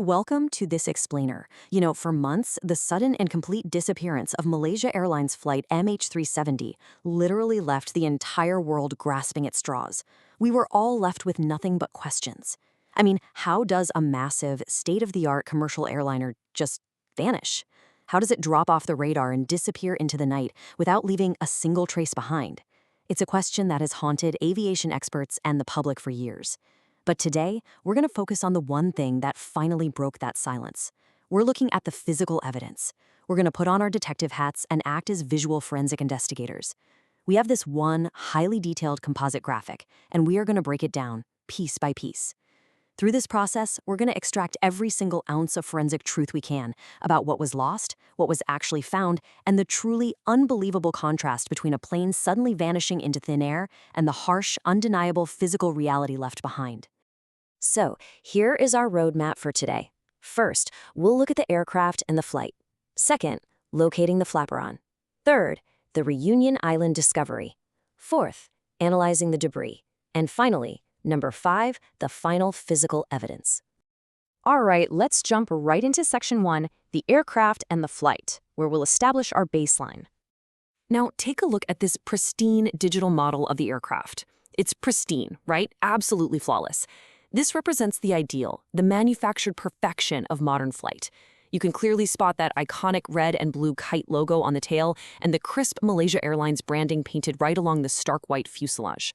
Welcome to this explainer. For months, the sudden and complete disappearance of Malaysia Airlines flight MH370 literally left the entire world grasping at straws. We were all left with nothing but questions. How does a massive, state-of-the-art commercial airliner just vanish? How does it drop off the radar and disappear into the night without leaving a single trace behind? It's a question that has haunted aviation experts and the public for years. But today, we're going to focus on the one thing that finally broke that silence. We're looking at the physical evidence. We're going to put on our detective hats and act as visual forensic investigators. We have this one highly detailed composite graphic, and we are going to break it down, piece by piece. Through this process, we're going to extract every single ounce of forensic truth we can about what was lost, what was actually found, and the truly unbelievable contrast between a plane suddenly vanishing into thin air and the harsh, undeniable physical reality left behind. So, here is our roadmap for today. First, we'll look at the aircraft and the flight. Second, locating the Flaperon. Third, the Réunion Island discovery. Fourth, analyzing the debris. And finally, number 5, the final physical evidence. All right, let's jump right into section 1, the aircraft and the flight, where we'll establish our baseline. Now, take a look at this pristine digital model of the aircraft. It's pristine, right? Absolutely flawless. This represents the ideal, the manufactured perfection of modern flight. You can clearly spot that iconic red and blue kite logo on the tail and the crisp Malaysia Airlines branding painted right along the stark white fuselage.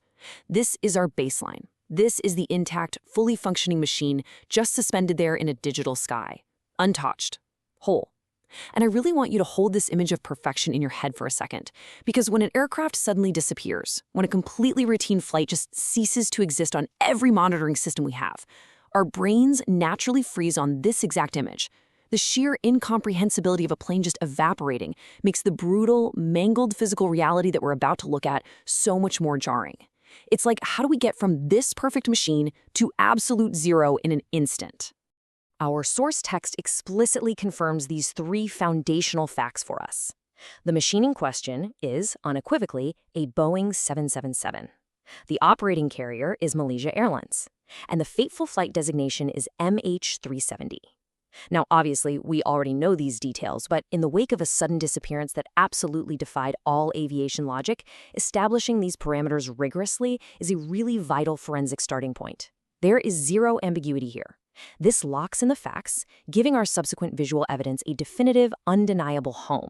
This is our baseline. This is the intact, fully functioning machine just suspended there in a digital sky. Untouched. Whole. And I really want you to hold this image of perfection in your head for a second, because when an aircraft suddenly disappears, when a completely routine flight just ceases to exist on every monitoring system we have, our brains naturally freeze on this exact image. The sheer incomprehensibility of a plane just evaporating makes the brutal, mangled physical reality that we're about to look at so much more jarring. It's like, how do we get from this perfect machine to absolute zero in an instant? Our source text explicitly confirms these 3 foundational facts for us. The machine in question is, unequivocally, a Boeing 777. The operating carrier is Malaysia Airlines, and the fateful flight designation is MH370. Now, obviously, we already know these details, but in the wake of a sudden disappearance that absolutely defied all aviation logic, establishing these parameters rigorously is a really vital forensic starting point. There is zero ambiguity here. This locks in the facts, giving our subsequent visual evidence a definitive, undeniable home,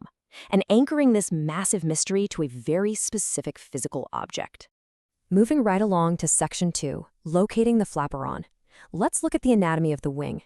and anchoring this massive mystery to a very specific physical object. Moving right along to section 2, locating the Flaperon. Let's look at the anatomy of the wing.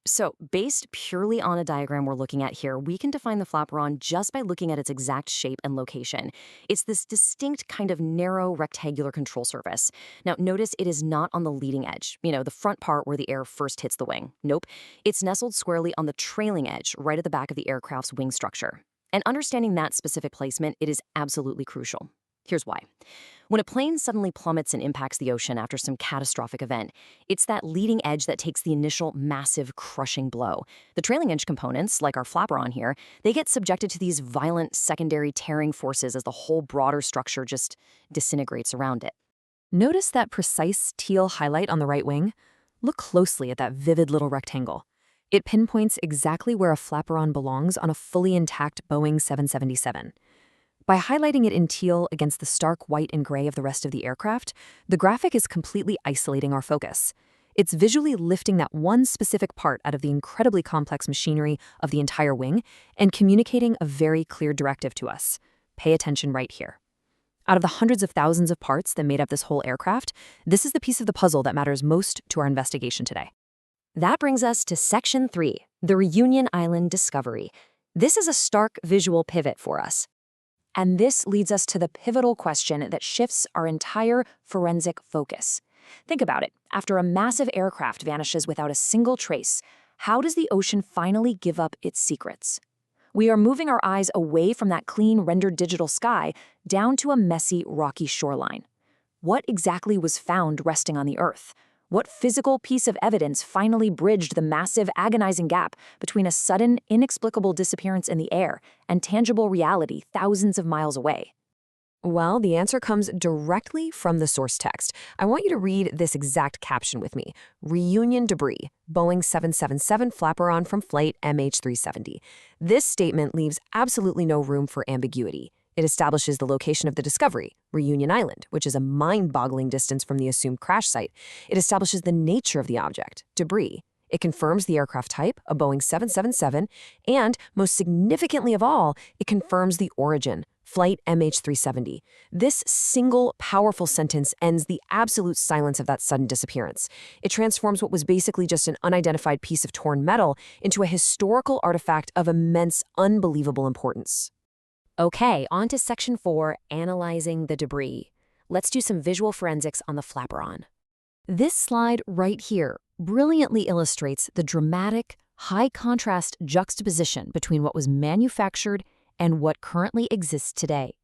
So, based purely on a diagram we're looking at here, we can define the Flaperon just by looking at its exact shape and location. It's this distinct kind of narrow rectangular control surface. Now, notice it is not on the leading edge, the front part where the air first hits the wing. Nope. It's nestled squarely on the trailing edge, right at the back of the aircraft's wing structure. And understanding that specific placement, it is absolutely crucial. Here's why. When a plane suddenly plummets and impacts the ocean after some catastrophic event, it's that leading edge that takes the initial massive crushing blow. The trailing edge components, like our Flaperon here, they get subjected to these violent secondary tearing forces as the whole broader structure just disintegrates around it. Notice that precise teal highlight on the right wing? Look closely at that vivid little rectangle. It pinpoints exactly where a Flaperon belongs on a fully intact Boeing 777. By highlighting it in teal against the stark white and gray of the rest of the aircraft, the graphic is completely isolating our focus. It's visually lifting that one specific part out of the incredibly complex machinery of the entire wing and communicating a very clear directive to us. Pay attention right here. Out of the hundreds of thousands of parts that made up this whole aircraft, this is the piece of the puzzle that matters most to our investigation today. That brings us to section 3, the Réunion Island discovery. This is a stark visual pivot for us. And this leads us to the pivotal question that shifts our entire forensic focus. Think about it. After a massive aircraft vanishes without a single trace, how does the ocean finally give up its secrets? We are moving our eyes away from that clean, rendered digital sky down to a messy, rocky shoreline. What exactly was found resting on the Earth? What physical piece of evidence finally bridged the massive, agonizing gap between a sudden, inexplicable disappearance in the air and tangible reality thousands of miles away? Well, the answer comes directly from the source text. I want you to read this exact caption with me. Reunion debris, Boeing 777 Flaperon from flight MH370. This statement leaves absolutely no room for ambiguity. It establishes the location of the discovery, Réunion Island, which is a mind-boggling distance from the assumed crash site. It establishes the nature of the object, debris. It confirms the aircraft type, a Boeing 777, and, most significantly of all, it confirms the origin, flight MH370. This single, powerful sentence ends the absolute silence of that sudden disappearance. It transforms what was basically just an unidentified piece of torn metal into a historical artifact of immense, unbelievable importance. Okay, on to Section 4, analyzing the debris. Let's do some visual forensics on the Flaperon. This slide right here brilliantly illustrates the dramatic, high-contrast juxtaposition between what was manufactured and what currently exists today.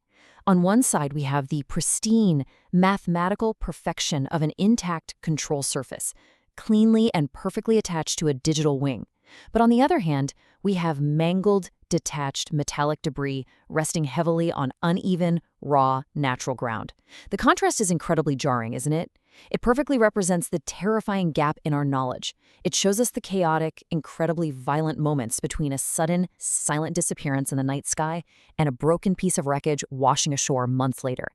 On one side, we have the pristine, mathematical perfection of an intact control surface, cleanly and perfectly attached to a digital wing. But on the other hand, we have mangled, detached metallic debris resting heavily on uneven, raw, natural ground. The contrast is incredibly jarring, isn't it? It perfectly represents the terrifying gap in our knowledge. It shows us the chaotic, incredibly violent moments between a sudden, silent disappearance in the night sky and a broken piece of wreckage washing ashore months later.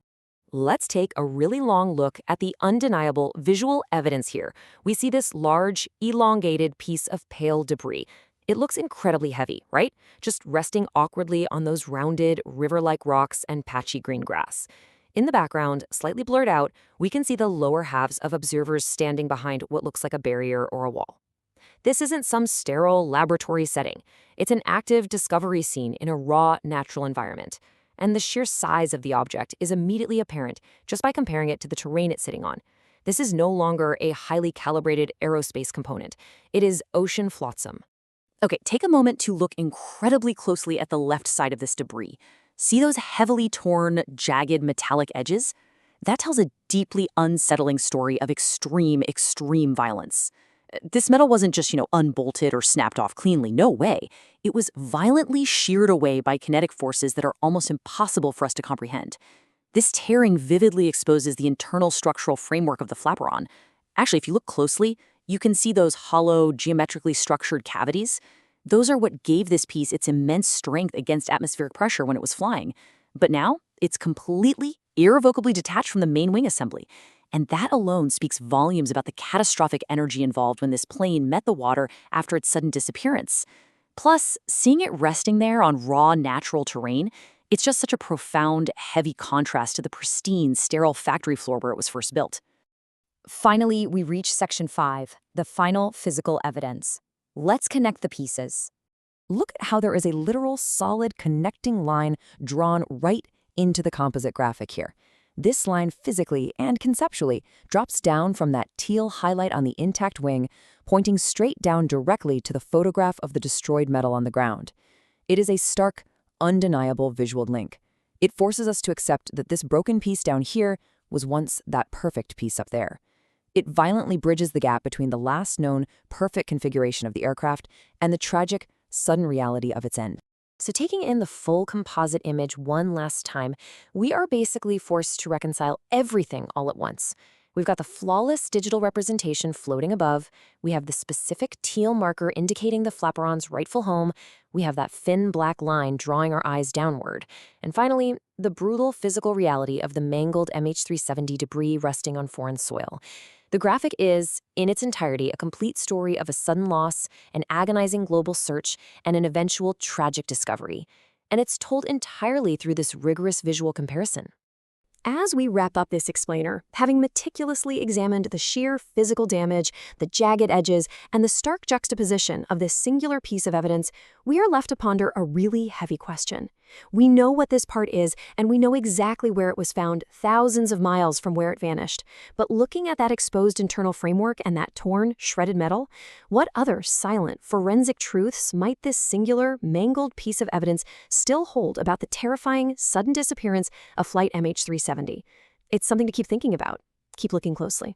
Let's take a really long look at the undeniable visual evidence here. We see this large, elongated piece of pale debris. It looks incredibly heavy, right? Just resting awkwardly on those rounded, river-like rocks and patchy green grass. In the background, slightly blurred out, we can see the lower halves of observers standing behind what looks like a barrier or a wall. This isn't some sterile laboratory setting. It's an active discovery scene in a raw, natural environment. And the sheer size of the object is immediately apparent just by comparing it to the terrain it's sitting on. This is no longer a highly calibrated aerospace component. It is ocean flotsam. Okay, take a moment to look incredibly closely at the left side of this debris. See those heavily torn, jagged metallic edges? That tells a deeply unsettling story of extreme, extreme violence. This metal wasn't just, unbolted or snapped off cleanly. No way. It was violently sheared away by kinetic forces that are almost impossible for us to comprehend. This tearing vividly exposes the internal structural framework of the Flaperon. Actually, if you look closely, you can see those hollow, geometrically structured cavities. Those are what gave this piece its immense strength against atmospheric pressure when it was flying. But now, it's completely, irrevocably detached from the main wing assembly. And that alone speaks volumes about the catastrophic energy involved when this plane met the water after its sudden disappearance. Plus, seeing it resting there on raw, natural terrain, it's just such a profound, heavy contrast to the pristine, sterile factory floor where it was first built. Finally, we reach Section 5, the final physical evidence. Let's connect the pieces. Look at how there is a literal solid connecting line drawn right into the composite graphic here. This line physically and conceptually drops down from that teal highlight on the intact wing, pointing straight down directly to the photograph of the destroyed metal on the ground. It is a stark, undeniable visual link. It forces us to accept that this broken piece down here was once that perfect piece up there. It violently bridges the gap between the last known perfect configuration of the aircraft and the tragic, sudden reality of its end. So taking in the full composite image one last time, we are basically forced to reconcile everything all at once. We've got the flawless digital representation floating above. We have the specific teal marker indicating the Flaperon's rightful home. We have that thin black line drawing our eyes downward. And finally, the brutal physical reality of the mangled MH370 debris resting on foreign soil. The graphic is, in its entirety, a complete story of a sudden loss, an agonizing global search, and an eventual tragic discovery. And it's told entirely through this rigorous visual comparison. As we wrap up this explainer, having meticulously examined the sheer physical damage, the jagged edges, and the stark juxtaposition of this singular piece of evidence, we are left to ponder a really heavy question. We know what this part is, and we know exactly where it was found, thousands of miles from where it vanished. But looking at that exposed internal framework and that torn, shredded metal, what other silent, forensic truths might this singular, mangled piece of evidence still hold about the terrifying, sudden disappearance of Flight MH370? It's something to keep thinking about. Keep looking closely.